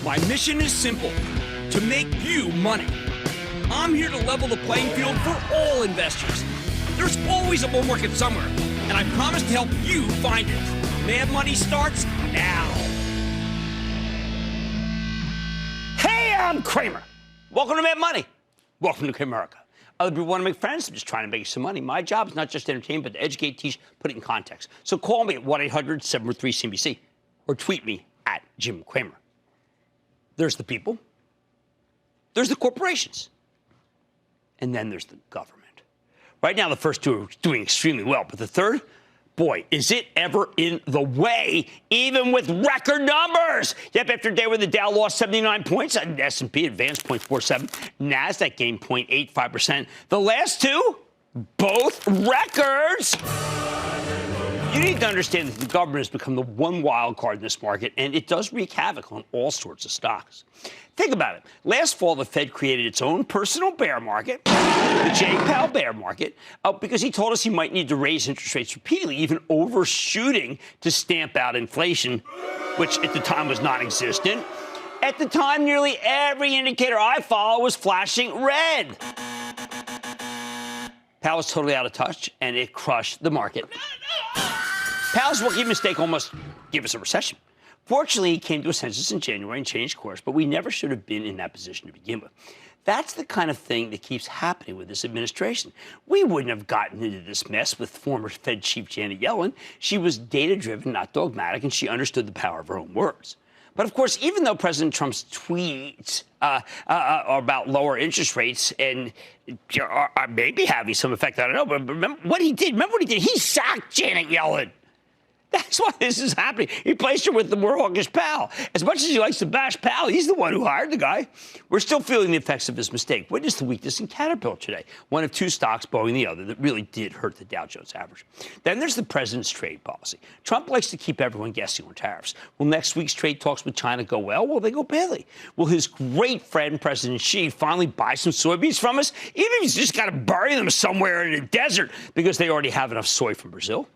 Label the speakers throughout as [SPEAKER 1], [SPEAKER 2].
[SPEAKER 1] My mission is simple, to make you money. I'm here to level the playing field for all investors. There's always a bull market somewhere, and I promise to help you find it. Mad Money starts now. Hey, I'm Cramer. Welcome to Mad Money. Welcome to America. Other people want to make friends. I'm just trying to make you some money. My job is not just to entertain, but to educate, teach, put it in context. So call me at 1-800-743-CNBC or tweet me at Jim Cramer. There's the people. There's the corporations. And then there's the government. Right now, the first two are doing extremely well. But the third, boy, is it ever in the way, even with record numbers. Yep, after a day where the Dow lost 79 points, and S&P advanced 0.47, NASDAQ gained 0.85%. The last two, both records. You need to understand that the government has become the one wild card in this market, and it does wreak havoc on all sorts of stocks. Think about it. Last fall, the Fed created its own personal bear market, the Jay Powell bear market, because he told us he might need to raise interest rates repeatedly, even overshooting to stamp out inflation, which at the time was non-existent. At the time, nearly every indicator I follow was flashing red. Powell was totally out of touch, and it crushed the market. Powell's rookie mistake almost gave us a recession. Fortunately, he came to a sensus in January and changed course, but we never should have been in that position to begin with. That's the kind of thing that keeps happening with this administration. We wouldn't have gotten into this mess with former Fed Chief Janet Yellen. She was data-driven, not dogmatic, and she understood the power of her own words. But, of course, even though President Trump's tweets are about lower interest rates and are maybe having some effect, I don't know, but remember what he did. He sacked Janet Yellen. That's why this is happening. He placed her with the more hawkish Powell. As much as he likes to bash Powell, he's the one who hired the guy. We're still feeling the effects of his mistake. Witness the weakness in Caterpillar today. One of two stocks, Boeing the other, that really did hurt the Dow Jones average. Then there's the president's trade policy. Trump likes to keep everyone guessing on tariffs. Will next week's trade talks with China go well? Will they go badly? Will his great friend, President Xi, finally buy some soybeans from us? Even if he's just got to bury them somewhere in the desert because they already have enough soy from Brazil?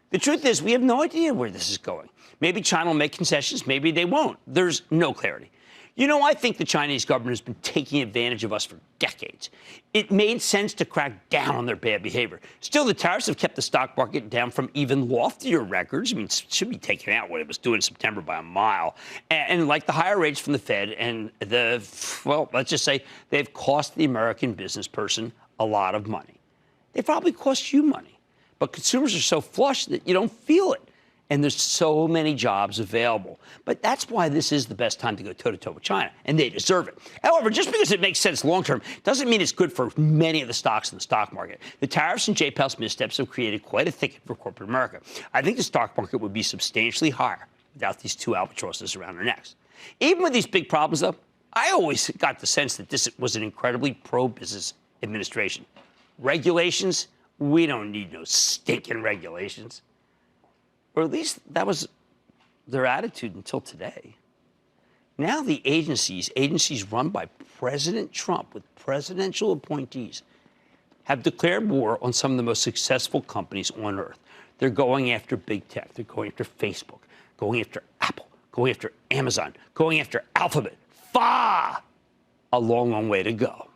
[SPEAKER 1] The truth is, we have no idea where this is going. Maybe China will make concessions. Maybe they won't. There's no clarity. You know, I think the Chinese government has been taking advantage of us for decades. It made sense to crack down on their bad behavior. Still, the tariffs have kept the stock market down from even loftier records. I mean, it should be taken out what it was doing in September by a mile. And like the higher rates from the Fed and let's just say they've cost the American business person a lot of money. They probably cost you money. But consumers are so flush that you don't feel it. And there's so many jobs available. But that's why this is the best time to go toe-to-toe with China, and they deserve it. However, just because it makes sense long-term doesn't mean it's good for many of the stocks in the stock market. The tariffs and Jay Powell's missteps have created quite a thicket for corporate America. I think the stock market would be substantially higher without these two albatrosses around our necks. Even with these big problems, though, I always got the sense that this was an incredibly pro-business administration. Regulations? We don't need no stinking regulations. Or at least that was their attitude until today. Now the agencies run by President Trump with presidential appointees have declared war on some of the most successful companies on earth. They're going after big tech. They're going after Facebook, going after Apple, going after Amazon, going after Alphabet. A long, long way to go.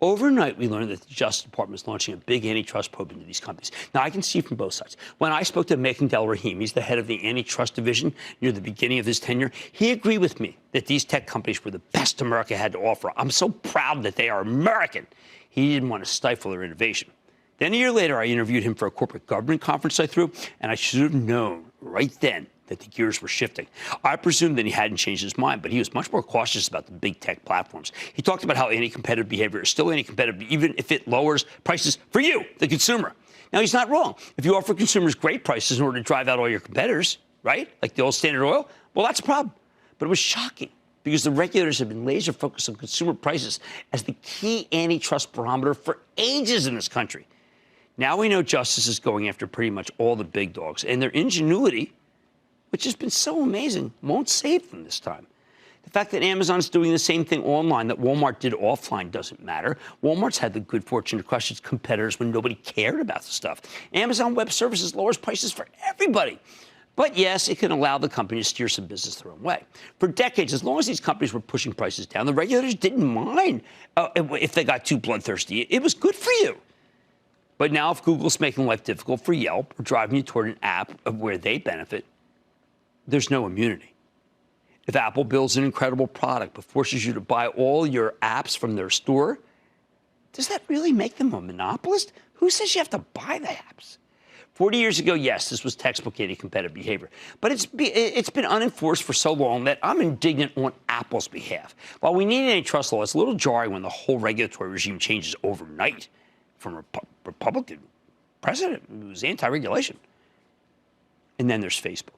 [SPEAKER 1] Overnight, we learned that the Justice Department is launching a big antitrust probe into these companies. Now, I can see from both sides. When I spoke to Megan Del Rahim, he's the head of the antitrust division near the beginning of his tenure, he agreed with me that these tech companies were the best America had to offer. I'm so proud that they are American. He didn't want to stifle their innovation. Then a year later, I interviewed him for a corporate government conference I threw, and I should have known right then that the gears were shifting. I presumed that he hadn't changed his mind, but he was much more cautious about the big tech platforms. He talked about how anti-competitive behavior is still anti-competitive, even if it lowers prices for you, the consumer. Now, he's not wrong. If you offer consumers great prices in order to drive out all your competitors, right, like the old Standard Oil, well, that's a problem. But it was shocking because the regulators have been laser focused on consumer prices as the key antitrust barometer for ages in this country. Now we know justice is going after pretty much all the big dogs, and their ingenuity, which has been so amazing, won't save them this time. The fact that Amazon's doing the same thing online that Walmart did offline doesn't matter. Walmart's had the good fortune to crush its competitors when nobody cared about the stuff. Amazon Web Services lowers prices for everybody. But yes, it can allow the company to steer some business their own way. For decades, as long as these companies were pushing prices down, the regulators didn't mind if they got too bloodthirsty. It was good for you. But now if Google's making life difficult for Yelp or driving you toward an app of where they benefit, there's no immunity. If Apple builds an incredible product but forces you to buy all your apps from their store, does that really make them a monopolist? Who says you have to buy the apps? 40 years ago, yes, this was textbook anti-competitive behavior. But it's been unenforced for so long that I'm indignant on Apple's behalf. While we need an antitrust law, it's a little jarring when the whole regulatory regime changes overnight from a Republican president who's anti-regulation. And then there's Facebook.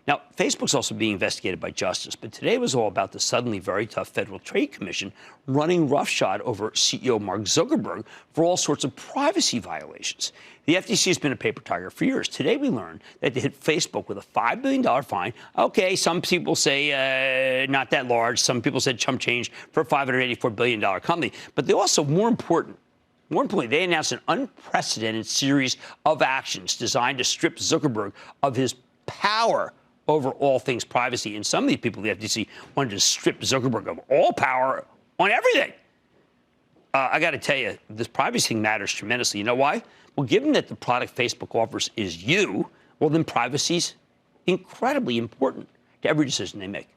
[SPEAKER 1] Now, Facebook's also being investigated by justice, but today was all about the suddenly very tough Federal Trade Commission running roughshod over CEO Mark Zuckerberg for all sorts of privacy violations. The FTC has been a paper tiger for years. Today we learned that they hit Facebook with a $5 billion fine. Okay, some people say not that large. Some people said chump change for a $584 billion company. But they also, more importantly, they announced an unprecedented series of actions designed to strip Zuckerberg of his power over all things privacy. And some of these people, the FTC, wanted to strip Zuckerberg of all power on everything. I got to tell you, this privacy thing matters tremendously. You know why? Well, given that the product Facebook offers is you, well, then privacy's incredibly important to every decision they make.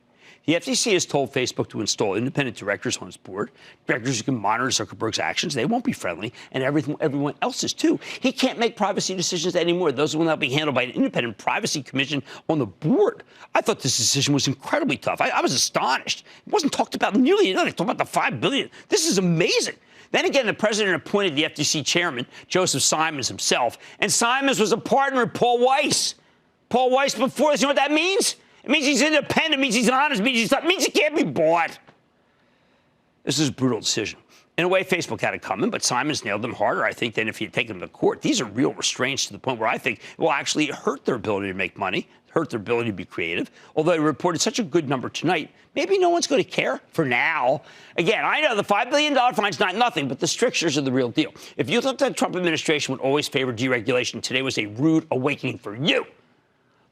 [SPEAKER 1] The FTC has told Facebook to install independent directors on its board, directors who can monitor Zuckerberg's actions. They won't be friendly, and everyone else is too. He can't make privacy decisions anymore. Those will now be handled by an independent privacy commission on the board. I thought this decision was incredibly tough. I was astonished. It wasn't talked about nearly enough. They talked about the $5 billion. This is amazing. Then again, the president appointed the FTC chairman, Joseph Simons himself, and Simons was a partner of Paul Weiss. Paul Weiss before this, you know what that means? It means he's independent, it means he's honest, it means he can't be bought. This is a brutal decision. In a way, Facebook had it coming, but Simons nailed them harder, I think, than if he had taken them to court. These are real restraints to the point where I think it will actually hurt their ability to make money, hurt their ability to be creative. Although they reported such a good number tonight, maybe no one's going to care for now. Again, I know the $5 billion fine's not nothing, but the strictures are the real deal. If you thought the Trump administration would always favor deregulation, today was a rude awakening for you.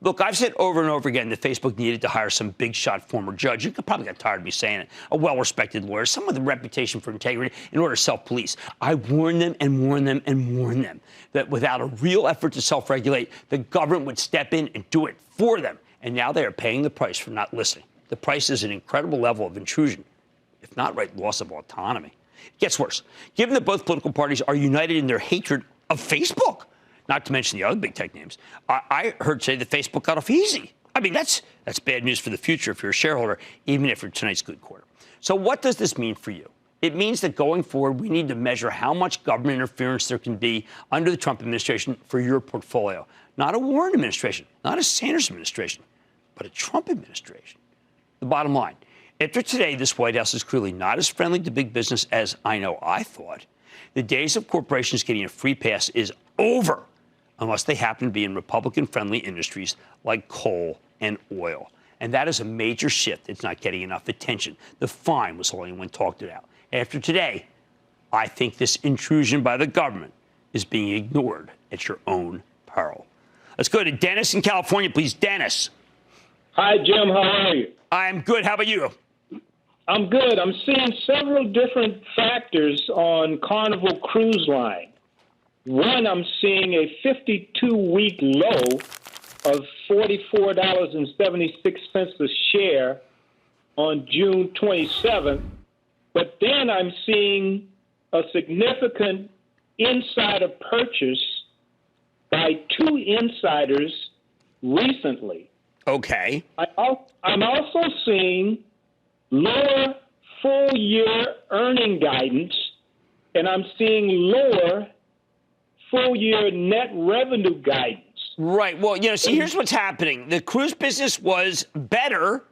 [SPEAKER 1] Look, I've said over and over again that Facebook needed to hire some big-shot former judge. You probably got tired of me saying it. A well-respected lawyer, someone with a reputation for integrity in order to self-police. I warned them and warned them and warned them that without a real effort to self-regulate, the government would step in and do it for them. And now they are paying the price for not listening. The price is an incredible level of intrusion, if not right, loss of autonomy. It gets worse. Given that both political parties are united in their hatred of Facebook, not to mention the other big tech names, I heard say that Facebook got off easy. I mean, that's bad news for the future if you're a shareholder, even if for tonight's good quarter. So what does this mean for you? It means that going forward, we need to measure how much government interference there can be under the Trump administration for your portfolio. Not a Warren administration, not a Sanders administration, but a Trump administration. The bottom line, after today, this White House is clearly not as friendly to big business as I know I thought. The days of corporations getting a free pass is over, unless they happen to be in Republican-friendly industries like coal and oil. And that is a major shift. It's not getting enough attention. The fine was all anyone talked about. After today, I think this intrusion by the government is being ignored at your own peril. Let's go to Dennis in California, please. Dennis.
[SPEAKER 2] Hi, Jim. How are you?
[SPEAKER 1] I'm good. How about you?
[SPEAKER 2] I'm good. I'm seeing several different factors on Carnival Cruise Line. One, I'm seeing a 52-week low of $44.76 a share on June 27th. But then I'm seeing a significant insider purchase by two insiders recently.
[SPEAKER 1] Okay.
[SPEAKER 2] I'm also seeing lower full-year earning guidance, and I'm seeing lower full-year net revenue guidance.
[SPEAKER 1] Right. Well, see, here's what's happening. The cruise business was better,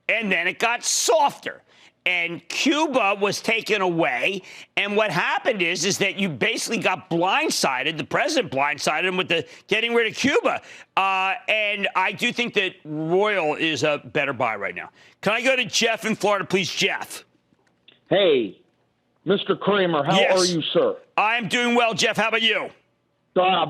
[SPEAKER 1] and then it got softer. And Cuba was taken away. And what happened is that you basically got blindsided. The president blindsided him with the getting rid of Cuba. And I do think that Royal is a better buy right now. Can I go to Jeff in Florida, please, Jeff?
[SPEAKER 3] Hey, Mr. Cramer, how are you, sir?
[SPEAKER 1] I'm doing well, Jeff. How about you?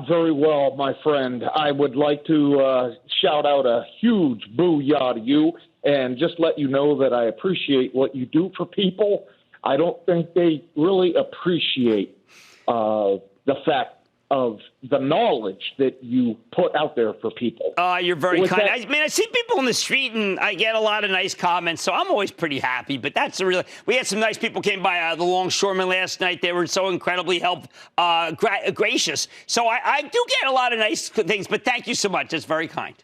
[SPEAKER 3] Very well, my friend. I would like to shout out a huge booyah to you and just let you know that I appreciate what you do for people. I don't think they really appreciate the fact of the knowledge that you put out there for people.
[SPEAKER 1] You're very kind. I see people in the street, and I get a lot of nice comments, so I'm always pretty happy. But that's we had some nice people came by the longshoremen last night. They were so incredibly gracious. So I do get a lot of nice things, but thank you so much. That's very kind.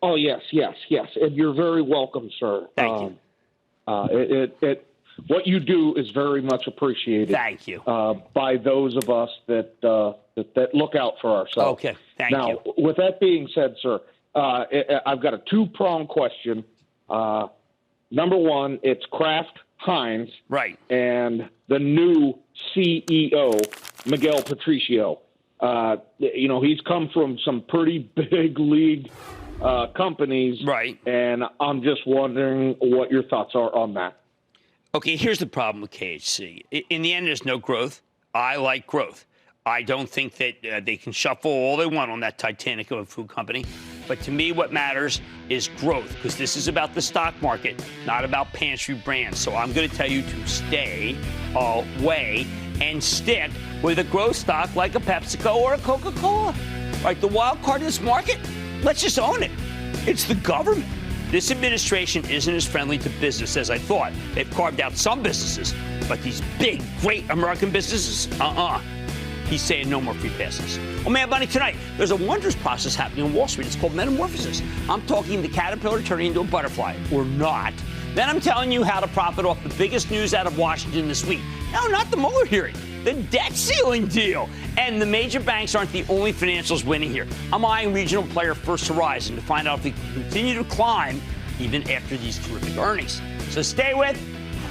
[SPEAKER 3] Oh, yes. And you're very welcome, sir.
[SPEAKER 1] Thank you.
[SPEAKER 3] What you do is very much appreciated.
[SPEAKER 1] Thank you.
[SPEAKER 3] By those of us that look out for ourselves.
[SPEAKER 1] Okay, thank you.
[SPEAKER 3] Now, with that being said, sir, I've got a two-pronged question. Number one, it's Kraft Heinz.
[SPEAKER 1] Right.
[SPEAKER 3] And the new CEO, Miguel Patricio. He's come from some pretty big league companies.
[SPEAKER 1] Right.
[SPEAKER 3] And I'm just wondering what your thoughts are on that.
[SPEAKER 1] Okay, here's the problem with KHC. In the end, there's no growth. I like growth. I don't think that they can shuffle all they want on that Titanic of a food company. But to me, what matters is growth, because this is about the stock market, not about pantry brands. So I'm going to tell you to stay away and stick with a growth stock like a PepsiCo or a Coca-Cola. Right, the wild card in this market, let's just own it. It's the government. This administration isn't as friendly to business as I thought. They've carved out some businesses, but these big, great American businesses, He's saying no more free passes. Oh, Mad Money tonight. There's a wondrous process happening on Wall Street. It's called metamorphosis. I'm talking the caterpillar turning into a butterfly, or not. Then I'm telling you how to profit off the biggest news out of Washington this week. No, not the Mueller hearing. The debt ceiling deal. And the major banks aren't the only financials winning here. I'm eyeing regional player First Horizon to find out if we can continue to climb even after these terrific earnings. So stay with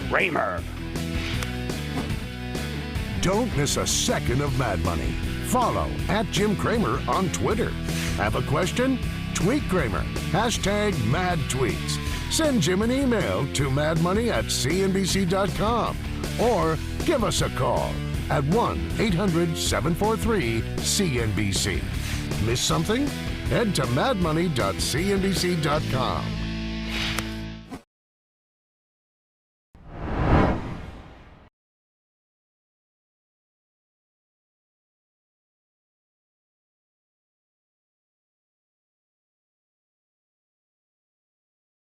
[SPEAKER 1] Cramer.
[SPEAKER 4] Don't miss a second of Mad Money. Follow @Jim Cramer on Twitter. Have a question? Tweet Cramer. #MadTweets. Send Jim an email to madmoney@cnbc.com or give us a call at 1-800-743-CNBC. Miss something? Head to madmoney.cnbc.com.